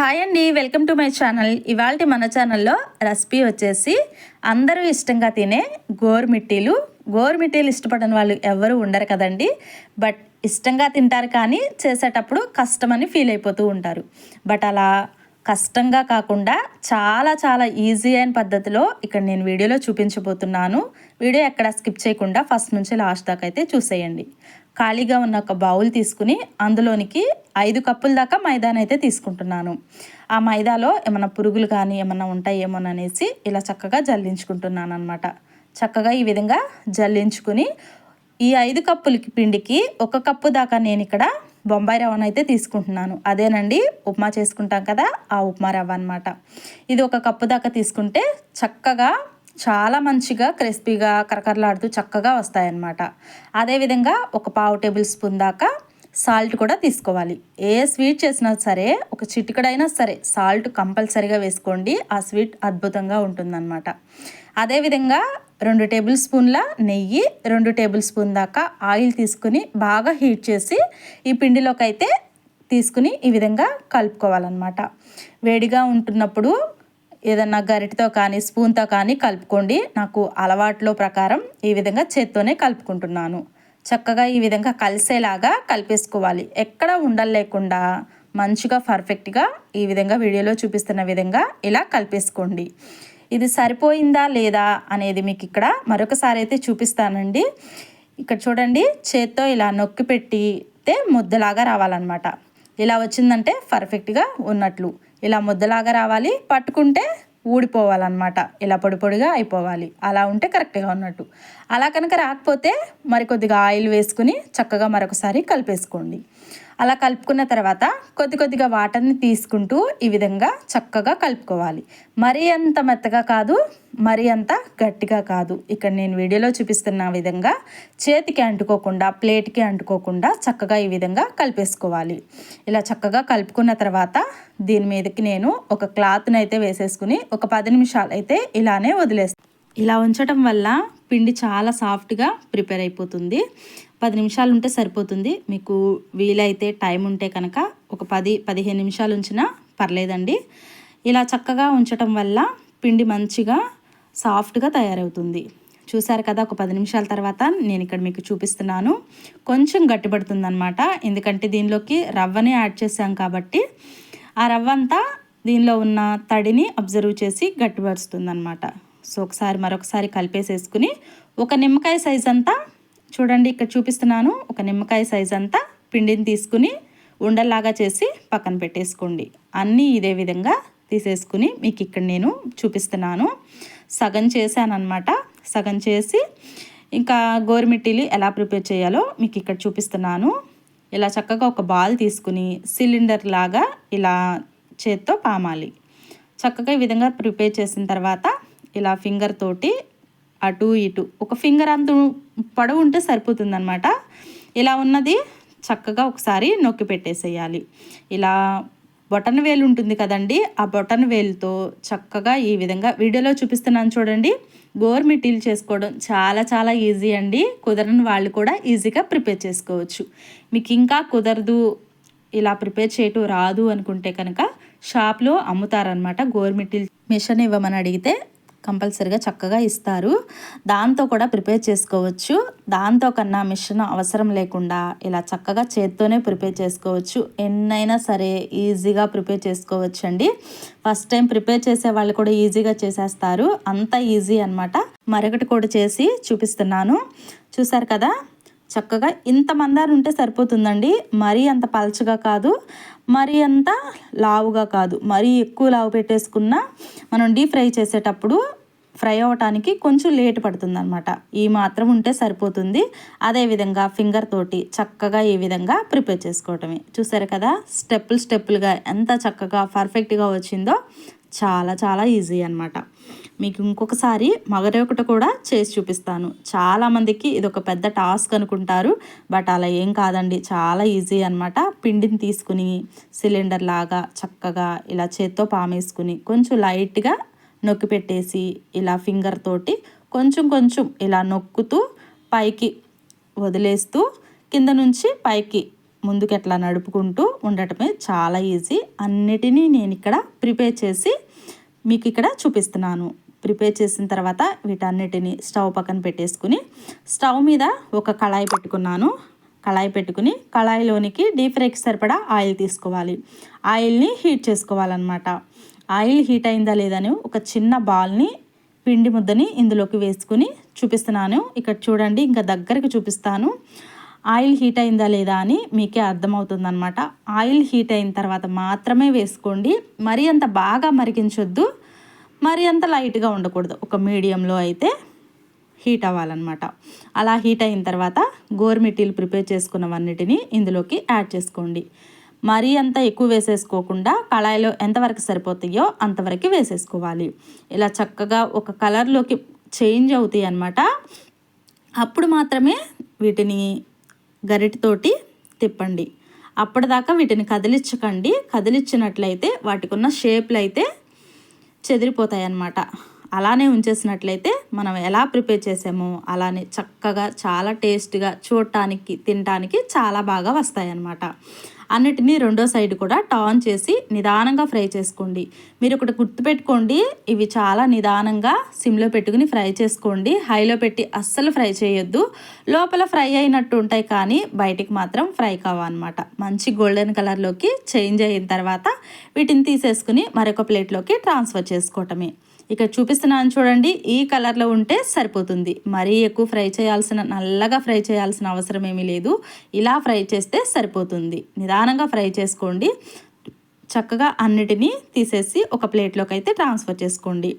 Hi అండి, welcome to my channel. ఇవాళ మన ఛానల్లో రెసిపీ వచ్చేసి అందరూ ఇష్టంగా తినే గోరుమిట్టీలు. గోరుమిట్టీలు ఇష్టపడని వాళ్ళు ఎవరు ఉండరు కదండి. బట్ ఇష్టంగా తింటారు, కానీ చేసేటప్పుడు కష్టమని ఫీల్ అయిపోతూ ఉంటారు. బట్ అలా కష్టంగా కాకుండా చాలా చాలా ఈజీ అయిన పద్ధతిలో ఇక్కడ నేను వీడియోలో చూపించబోతున్నాను. వీడియో ఎక్కడ స్కిప్ చేయకుండా ఫస్ట్ నుంచి లాస్ట్ దాకా అయితే చూసేయండి. ఖాళీగా ఉన్న ఒక బౌల్ తీసుకుని అందులోనికి 5 కప్పుల దాకా మైదానైతే తీసుకుంటున్నాను. ఆ మైదాలో ఏమైనా పురుగులు కానీ ఏమన్నా ఉంటాయేమోననేసి ఇలా చక్కగా జల్లించుకుంటున్నాను అనమాట. చక్కగా ఈ విధంగా జల్లించుకుని ఈ 5 కప్పులకి పిండికి 1 కప్పు దాకా నేను ఇక్కడ బొంబాయి రవ్వను అయితే తీసుకుంటున్నాను. అదేనండి ఉప్మా చేసుకుంటాం కదా, ఆ ఉప్మా రవ్వ అనమాట. ఇది 1 కప్పు దాకా తీసుకుంటే చక్కగా చాలా మంచిగా క్రిస్పీగా కరకరలాడుతూ చక్కగా వస్తాయన్నమాట. అదేవిధంగా 1 పావు టేబుల్ స్పూన్ దాకా సాల్ట్ కూడా తీసుకోవాలి. ఏ స్వీట్ చేసినా సరే ఒక చిటికడైనా సరే సాల్ట్ కంపల్సరీగా వేసుకోండి. ఆ స్వీట్ అద్భుతంగా ఉంటుందన్నమాట. అదేవిధంగా 2 టేబుల్ స్పూన్ల నెయ్యి, 2 టేబుల్ స్పూన్ దాకా ఆయిల్ తీసుకుని బాగా హీట్ చేసి ఈ పిండిలోకి అయితే తీసుకుని ఈ విధంగా కలుపుకోవాలన్నమాట. వేడిగా ఉంటున్నప్పుడు ఏదన్నా గరిటతో కానీ స్పూన్తో కానీ కలుపుకోండి. నాకు అలవాట్లో ప్రకారం ఈ విధంగా చేత్తోనే కలుపుకుంటున్నాను. చక్కగా ఈ విధంగా కలిసేలాగా కలిపేసుకోవాలి. ఎక్కడ ఉండలు లేకుండా మంచిగా పర్ఫెక్ట్గా ఈ విధంగా వీడియోలో చూపిస్తున్న విధంగా ఇలా కలిపేసుకోండి. ఇది సరిపోయిందా లేదా అనేది మీకు ఇక్కడ మరొకసారి అయితే చూపిస్తానండి. ఇక్కడ చూడండి, చేత్తో ఇలా నొక్కి పెట్టితే ముద్దలాగా రావాలన్నమాట. ఇలా వచ్చిందంటే పర్ఫెక్ట్గా ఉన్నట్లు. ఇలా ముద్దలాగా రావాలి, పట్టుకుంటే ఊడిపోవాలన్నమాట. ఇలా పొడి పొడిగా అయిపోవాలి. అలా ఉంటే కరెక్ట్గా ఉన్నట్టు. అలా కనుక రాకపోతే మరికొద్దిగా ఆయిల్ వేసుకుని చక్కగా మరొకసారి కలిపేసుకోండి. అలా కలుపుకున్న తర్వాత కొద్దిగా వాటర్ని తీసుకుంటూ ఈ విధంగా చక్కగా కలుపుకోవాలి. మరీ అంత మెత్తగా కాదు, మరీ అంత గట్టిగా కాదు. ఇక్కడ నేను వీడియోలో చూపిస్తున్న విధంగా చేతికి అంటుకోకుండా, ప్లేట్కి అంటుకోకుండా చక్కగా ఈ విధంగా కలిపేసుకోవాలి. ఇలా చక్కగా కలుపుకున్న తర్వాత దీని మీదకి నేను ఒక క్లాత్ని అయితే వేసేసుకుని ఒక 10 నిమిషాలు అయితే ఇలానే వదిలేస్తాను. ఇలా ఉంచడం వల్ల పిండి చాలా సాఫ్ట్గా ప్రిపేర్ అయిపోతుంది. 10 నిమిషాలు ఉంటే సరిపోతుంది. మీకు వీలైతే టైం ఉంటే కనుక ఒక 10-15 నిమిషాలు ఉంచినా పర్లేదండి. ఇలా చక్కగా ఉంచటం వల్ల పిండి మంచిగా సాఫ్ట్గా తయారవుతుంది. చూసారు కదా, ఒక 10 నిమిషాల తర్వాత నేను ఇక్కడ మీకు చూపిస్తున్నాను. కొంచెం గట్టిపడుతుంది అనమాట. ఎందుకంటే దీనిలోకి రవ్వని యాడ్ చేసాం కాబట్టి ఆ రవ్వ అంతా దీనిలో ఉన్న తడిని అబ్జర్వ్ చేసి గట్టిపరుస్తుంది అనమాట. సో మరొకసారి కలిపేసేసుకుని ఒక నిమ్మకాయ సైజ్ అంతా, చూడండి ఇక్కడ చూపిస్తున్నాను, ఒక నిమ్మకాయ సైజ్ అంతా పిండిని తీసుకుని ఉండల్లాగా చేసి పక్కన పెట్టేసుకోండి. అన్నీ ఇదే విధంగా తీసేసుకుని మీకు ఇక్కడ నేను చూపిస్తున్నాను. సగం చేశానమాట. సగం చేసి ఇంకా గోరుమిట్టీలు ఎలా ప్రిపేర్ చేయాలో మీకు ఇక్కడ చూపిస్తున్నాను. ఇలా చక్కగా ఒక బాల్ తీసుకుని సిలిండర్ లాగా ఇలా చేత్తో పామాలి. చక్కగా ఈ విధంగా ప్రిపేర్ చేసిన తర్వాత ఇలా ఫింగర్ తోటి అటు ఇటు ఒక ఫింగర్ అంత పొడవు ఉంటే సరిపోతుందన్నమాట. ఇలా ఉన్నది చక్కగా ఒకసారి నొక్కి పెట్టేసేయాలి. ఇలా బొటన వేలు ఉంటుంది కదండి, ఆ బొటన వేలుతో చక్కగా ఈ విధంగా వీడియోలో చూపిస్తున్నాను చూడండి. గోరుమిట్టీలు చేసుకోవడం చాలా చాలా ఈజీ అండి. కుదరని వాళ్ళు కూడా ఈజీగా ప్రిపేర్ చేసుకోవచ్చు. మీకు ఇంకా కుదరదు, ఇలా ప్రిపేర్ చేయటం రాదు అనుకుంటే కనుక షాప్లో అమ్ముతారనమాట. గోరుమిట్టీలు మిషన్ ఇవ్వమని అడిగితే కంపల్సరీగా చక్కగా ఇస్తారు. దాంతో కూడా ప్రిపేర్ చేసుకోవచ్చు. దాంతో కన్నా మిషన్ అవసరం లేకుండా ఇలా చక్కగా చేత్తోనే ప్రిపేర్ చేసుకోవచ్చు. ఎన్నైనా సరే ఈజీగా ప్రిపేర్ చేసుకోవచ్చు అండి. ఫస్ట్ టైం ప్రిపేర్ చేసే వాళ్ళు కూడా ఈజీగా చేసేస్తారు. అంత ఈజీ అనమాట. మరొకటి కూడా చేసి చూపిస్తున్నాను. చూసారు కదా, చక్కగా ఇంత మందారు ఉంటే సరిపోతుందండి. మరీ అంత పలచగా కాదు, మరీ అంత లావుగా కాదు. మరీ ఎక్కువ లావు పెట్టేసుకున్నా మనం డీప్ ఫ్రై చేసేటప్పుడు ఫ్రై అవ్వటానికి కొంచెం లేట్ పడుతుంది అనమాట. ఈ మాత్రం ఉంటే సరిపోతుంది. అదేవిధంగా ఫింగర్ తోటి చక్కగా ఈ విధంగా ప్రిపేర్ చేసుకోవటమే. చూసారు కదా, స్టెప్పులుగా ఎంత చక్కగా పర్ఫెక్ట్గా వచ్చిందో. చాలా చాలా ఈజీ అనమాట. మీకు ఇంకొకసారి మరొకటి కూడా చేసి చూపిస్తాను. చాలామందికి ఇది ఒక పెద్ద టాస్క్ అనుకుంటారు, బట్ అలా ఏం కాదండి, చాలా ఈజీ అనమాట. పిండిని తీసుకుని సిలిండర్ లాగా చక్కగా ఇలా చేత్తో పామేసుకుని కొంచెం లైట్గా నొక్కి పెట్టేసి ఇలా ఫింగర్ తోటి కొంచెం ఇలా నొక్కుతూ పైకి వదిలేస్తూ కింద నుంచి పైకి ముందుకు ఎట్లా నడుపుకుంటూ ఉండటమే చాలా ఈజీ. అన్నిటినీ నేను ఇక్కడ ప్రిపేర్ చేసి మీకు ఇక్కడ చూపిస్తున్నాను. ప్రిపేర్ చేసిన తర్వాత వీటన్నిటిని స్టవ్ పక్కన పెట్టేసుకుని స్టవ్ మీద ఒక కళాయి పెట్టుకున్నాను. కళాయి పెట్టుకుని కళాయిలోనికి డీప్ ఫ్రైకి సరిపడా ఆయిల్ తీసుకోవాలి. ఆయిల్ని హీట్ చేసుకోవాలన్నమాట. ఆయిల్ హీట్ అయిందా లేదని ఒక చిన్న బాల్ని పిండి ముద్దని ఇందులోకి వేసుకుని చూపిస్తున్నాను. ఇక్కడ చూడండి, ఇంకా దగ్గరికి చూపిస్తాను. ఆయిల్ హీట్ అయిందా లేదా అని మీకే అర్థమవుతుందన్నమాట. ఆయిల్ హీట్ అయిన తర్వాత మాత్రమే వేసుకోండి. మరీ అంత బాగా మరిగించొద్దు, మరి అంత లైట్గా ఉండకూడదు. ఒక మీడియంలో అయితే హీట్ అవ్వాలన్నమాట. అలా హీట్ అయిన తర్వాత గోరుమిట్టీలు ప్రిపేర్ చేసుకున్నవన్నిటిని ఇందులోకి యాడ్ చేసుకోండి. మరీ అంత ఎక్కువ వేసేసుకోకుండా కళాయిలో ఎంతవరకు సరిపోతాయో అంతవరకు వేసేసుకోవాలి. ఇలా చక్కగా ఒక కలర్లోకి చేంజ్ అవుతాయి అన్నమాట. అప్పుడు మాత్రమే వీటిని గరిటతోటి తిప్పండి. అప్పటిదాకా వీటిని కదిలించకండి. కదిలించినట్లయితే వాటికి ఉన్న షేప్లు అయితే చెదిరిపోతాయి అన్నమాట. అలానే ఉంచేసినట్లయితే మనం ఎలా ప్రిపేర్ చేసామో అలానే చక్కగా చాలా టేస్ట్గా చూడటానికి తినటానికి చాలా బాగా వస్తాయి అన్నమాట. అన్నిటినీ రెండో సైడ్ కూడా టర్న్ చేసి నిదానంగా ఫ్రై చేసుకోండి. మీరు ఒకటి గుర్తుపెట్టుకోండి, ఇవి చాలా నిదానంగా సిమ్లో పెట్టుకుని ఫ్రై చేసుకోండి. హైలో పెట్టి అస్సలు ఫ్రై చేయొద్దు. లోపల ఫ్రై అయినట్టు ఉంటాయి కానీ బయటికి మాత్రం ఫ్రై కావన్నమాట. మంచి గోల్డెన్ కలర్లోకి చేంజ్ అయిన తర్వాత వీటిని తీసేసుకుని మరొక ప్లేట్లోకి ట్రాన్స్ఫర్ చేసుకోవటమే. ఇక్కడ చూపిస్తున్నాను చూడండి, ఈ కలర్లో ఉంటే సరిపోతుంది. మరీ ఎక్కువ నల్లగా ఫ్రై చేయాల్సిన అవసరం ఏమీ లేదు. ఇలా ఫ్రై చేస్తే సరిపోతుంది. నిదానంగా ఫ్రై చేసుకోండి. చక్కగా అన్నిటినీ తీసేసి ఒక ప్లేట్లోకి అయితే ట్రాన్స్ఫర్ చేసుకోండి.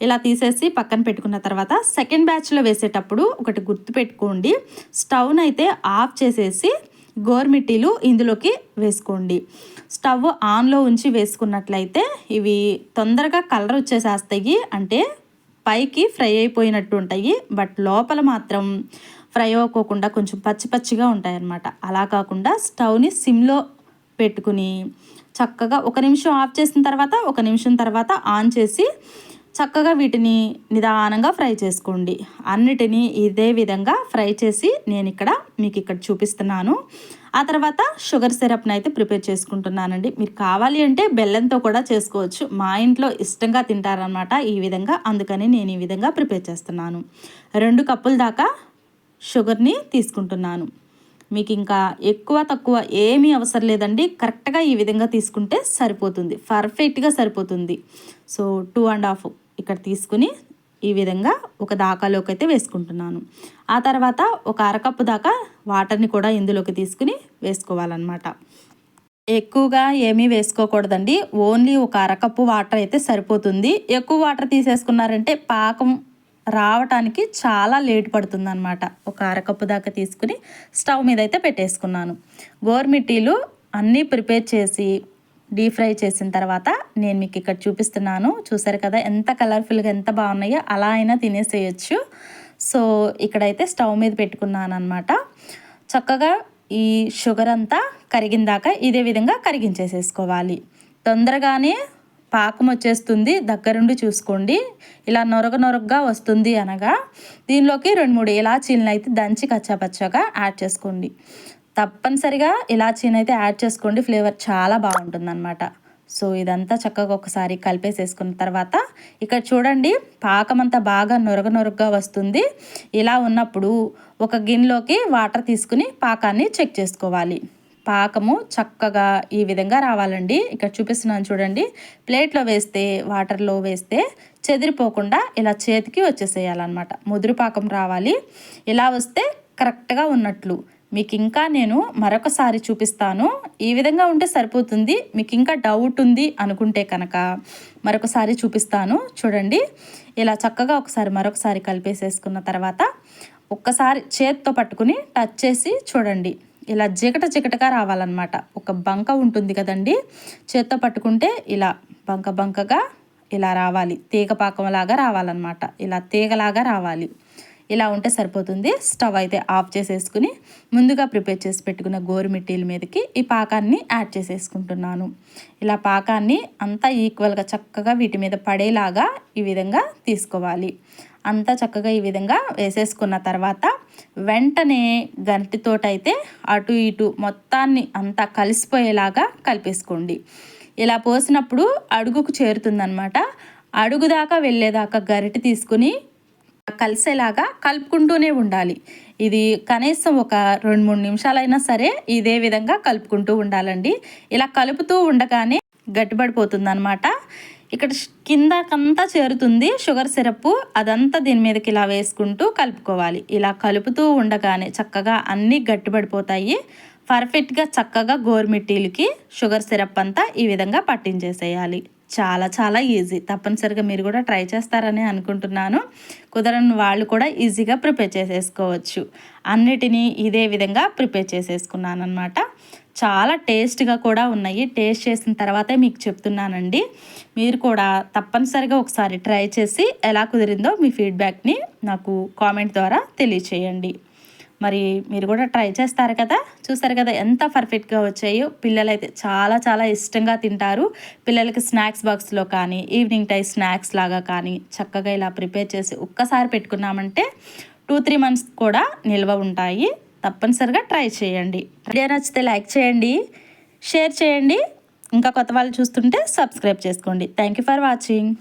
ఇలా తీసేసి పక్కన పెట్టుకున్న తర్వాత సెకండ్ బ్యాచ్లో వేసేటప్పుడు ఒకటి గుర్తుపెట్టుకోండి, స్టవ్ని అయితే ఆఫ్ చేసేసి గోరుమిట్టీలు ఇందులోకి వేసుకోండి. స్టవ్ ఆన్లో ఉంచి వేసుకున్నట్లయితే ఇవి తొందరగా కలర్ వచ్చేసేస్తాయి. అంటే పైకి ఫ్రై అయిపోయినట్టు ఉంటాయి, బట్ లోపల మాత్రం ఫ్రై అవ్వకోకుండా కొంచెం పచ్చి పచ్చిగా ఉంటాయి అన్నమాట. అలా కాకుండా స్టవ్ని సిమ్లో పెట్టుకుని చక్కగా 1 నిమిషం ఆఫ్ చేసిన తర్వాత 1 నిమిషం తర్వాత ఆన్ చేసి చక్కగా వీటిని నిదానంగా ఫ్రై చేసుకోండి. అన్నిటినీ ఇదే విధంగా ఫ్రై చేసి నేను మీకు ఇక్కడ చూపిస్తున్నాను. ఆ తర్వాత షుగర్ సిరప్ని అయితే ప్రిపేర్ చేసుకుంటున్నానండి. మీరు కావాలి అంటే బెల్లంతో కూడా చేసుకోవచ్చు. మా ఇంట్లో ఇష్టంగా తింటారనమాట ఈ విధంగా, అందుకని నేను ఈ విధంగా ప్రిపేర్ చేస్తున్నాను. 2 కప్పుల దాకా షుగర్ని తీసుకుంటున్నాను. మీకు ఇంకా ఎక్కువ తక్కువ ఏమీ అవసరం లేదండి. కరెక్ట్గా ఈ విధంగా తీసుకుంటే సరిపోతుంది, పర్ఫెక్ట్గా సరిపోతుంది. సో 2.5 ఇక్కడ తీసుకుని ఈ విధంగా ఒక దాకాలోకి అయితే వేసుకుంటున్నాను. ఆ తర్వాత ఒక అరకప్పు దాకా వాటర్ని కూడా ఇందులోకి తీసుకుని వేసుకోవాలన్నమాట. ఎక్కువగా ఏమీ వేసుకోకూడదండి. ఓన్లీ ఒక అరకప్పు వాటర్ అయితే సరిపోతుంది. ఎక్కువ వాటర్ తీసేసుకున్నారంటే పాకం రావటానికి చాలా లేట్ పడుతుంది అనమాట. ఒక అరకప్పు దాకా తీసుకుని స్టవ్ మీద అయితే పెట్టేసుకున్నాను. గోరుమిట్టీలు అన్నీ ప్రిపేర్ చేసి డీప్ ఫ్రై చేసిన తర్వాత నేను మీకు ఇక్కడ చూపిస్తున్నాను. చూసారు కదా ఎంత కలర్ఫుల్గా ఎంత బాగున్నాయో. అలా అయినా తినేసేయచ్చు. సో ఇక్కడైతే స్టవ్ మీద పెట్టుకున్నాను అనమాట. చక్కగా ఈ షుగర్ అంతా కరిగిందాక ఇదే విధంగా కరిగించేసేసుకోవాలి. తొందరగానే పాకం వచ్చేస్తుంది, దగ్గరుండి చూసుకోండి. ఇలా నొరగగా వస్తుంది అనగా దీనిలోకి 2-3 ఇలాచీలను అయితే దంచి కచ్చాపచ్చాగా యాడ్ చేసుకోండి. తప్పనిసరిగా ఇలాచీని అయితే యాడ్ చేసుకోండి, ఫ్లేవర్ చాలా బాగుంటుందన్నమాట. సో ఇదంతా చక్కగా ఒకసారి కలిపేసేసుకున్న తర్వాత ఇక్కడ చూడండి పాకం అంతా బాగా నొరగగా వస్తుంది. ఇలా ఉన్నప్పుడు ఒక గిన్నెలోకి వాటర్ తీసుకుని పాకాన్ని చెక్ చేసుకోవాలి. పాకము చక్కగా ఈ విధంగా రావాలండి. ఇక్కడ చూపిస్తున్నాను చూడండి. ప్లేట్లో వేస్తే వాటర్లో వేస్తే చెదిరిపోకుండా ఇలా చేతికి వచ్చేసేయాలన్నమాట. ముదురు పాకం రావాలి. ఇలా వస్తే కరెక్ట్గా ఉన్నట్లు. మీకు ఇంకా నేను మరొకసారి చూపిస్తాను. ఈ విధంగా ఉంటే సరిపోతుంది. మీకు ఇంకా డౌట్ ఉంది అనుకుంటే కనుక మరొకసారి చూపిస్తాను చూడండి. ఇలా చక్కగా మరొకసారి కలిపేసేసుకున్న తర్వాత ఒక్కసారి చేత్తో పట్టుకుని టచ్ చేసి చూడండి. ఇలా జిగటగా రావాలన్నమాట. ఒక బంక ఉంటుంది కదండి, చేత్తో పట్టుకుంటే ఇలా బంకగా ఇలా రావాలి. తీగ పాకంలాగా రావాలన్నమాట. ఇలా తీగలాగా రావాలి. ఇలా ఉంటే సరిపోతుంది. స్టవ్ అయితే ఆఫ్ చేసేసుకుని ముందుగా ప్రిపేర్ చేసి పెట్టుకున్న గోరుమిట్టీల మీదకి ఈ పాకాన్ని యాడ్ చేసేసుకుంటున్నాను. ఇలా పాకాన్ని అంతా ఈక్వల్గా చక్కగా వీటి మీద పడేలాగా ఈ విధంగా తీసుకోవాలి. అంతా చక్కగా ఈ విధంగా వేసేసుకున్న తర్వాత వెంటనే గంటితోటైతే అటు ఇటు మొత్తాన్ని అంతా కలిసిపోయేలాగా కలిపేసుకోండి. ఇలా పోసినప్పుడు అడుగుకు చేరుతుందనమాట. అడుగు దాకా వెళ్ళేదాకా గరిటె తీసుకుని కలిసేలాగా కలుపుకుంటూనే ఉండాలి. ఇది కనీసం ఒక 2-3 నిమిషాలైనా సరే ఇదే విధంగా కలుపుకుంటూ ఉండాలండి. ఇలా కలుపుతూ ఉండగానే గట్టిపడిపోతుంది అనమాట. ఇక్కడ కిందకంతా చేరుతుంది షుగర్ సిరప్, అదంతా దీని మీదకి ఇలా వేసుకుంటూ కలుపుకోవాలి. ఇలా కలుపుతూ ఉండగానే చక్కగా అన్నీ గట్టిపడిపోతాయి. పర్ఫెక్ట్గా చక్కగా గోరుమిట్టీలకి షుగర్ సిరప్ అంతా ఈ విధంగా పట్టించేసేయాలి. చాలా చాలా ఈజీ. తప్పనిసరిగా మీరు కూడా ట్రై చేస్తారని అనుకుంటున్నాను. కుదరని వాళ్ళు కూడా ఈజీగా ప్రిపేర్ చేసేసుకోవచ్చు. అన్నిటినీ ఇదే విధంగా ప్రిపేర్ చేసేసుకున్నాను అనమాట. చాలా టేస్ట్గా కూడా ఉన్నాయి. టేస్ట్ చేసిన తర్వాతే మీకు చెప్తున్నానండి. మీరు కూడా తప్పనిసరిగా ఒకసారి ట్రై చేసి ఎలా కుదిరిందో మీ ఫీడ్బ్యాక్ని నాకు కామెంట్ ద్వారా తెలియచేయండి. మరి మీరు కూడా ట్రై చేస్తారు కదా. చూస్తారు కదా ఎంత పర్ఫెక్ట్గా వచ్చాయో. పిల్లలైతే చాలా చాలా ఇష్టంగా తింటారు. పిల్లలకి స్నాక్స్ బాక్స్లో కానీ ఈవినింగ్ టైం స్నాక్స్ లాగా కానీ చక్కగా ఇలా ప్రిపేర్ చేసి ఒక్కసారి పెట్టుకున్నామంటే 2-3 మంత్స్ కూడా నిల్వ ఉంటాయి. తప్పనిసరిగా ట్రై చేయండి. వీడియో నచ్చితే లైక్ చేయండి, షేర్ చేయండి. ఇంకా కొత్త వాళ్ళు చూస్తుంటే సబ్స్క్రైబ్ చేసుకోండి. Thank you for watching.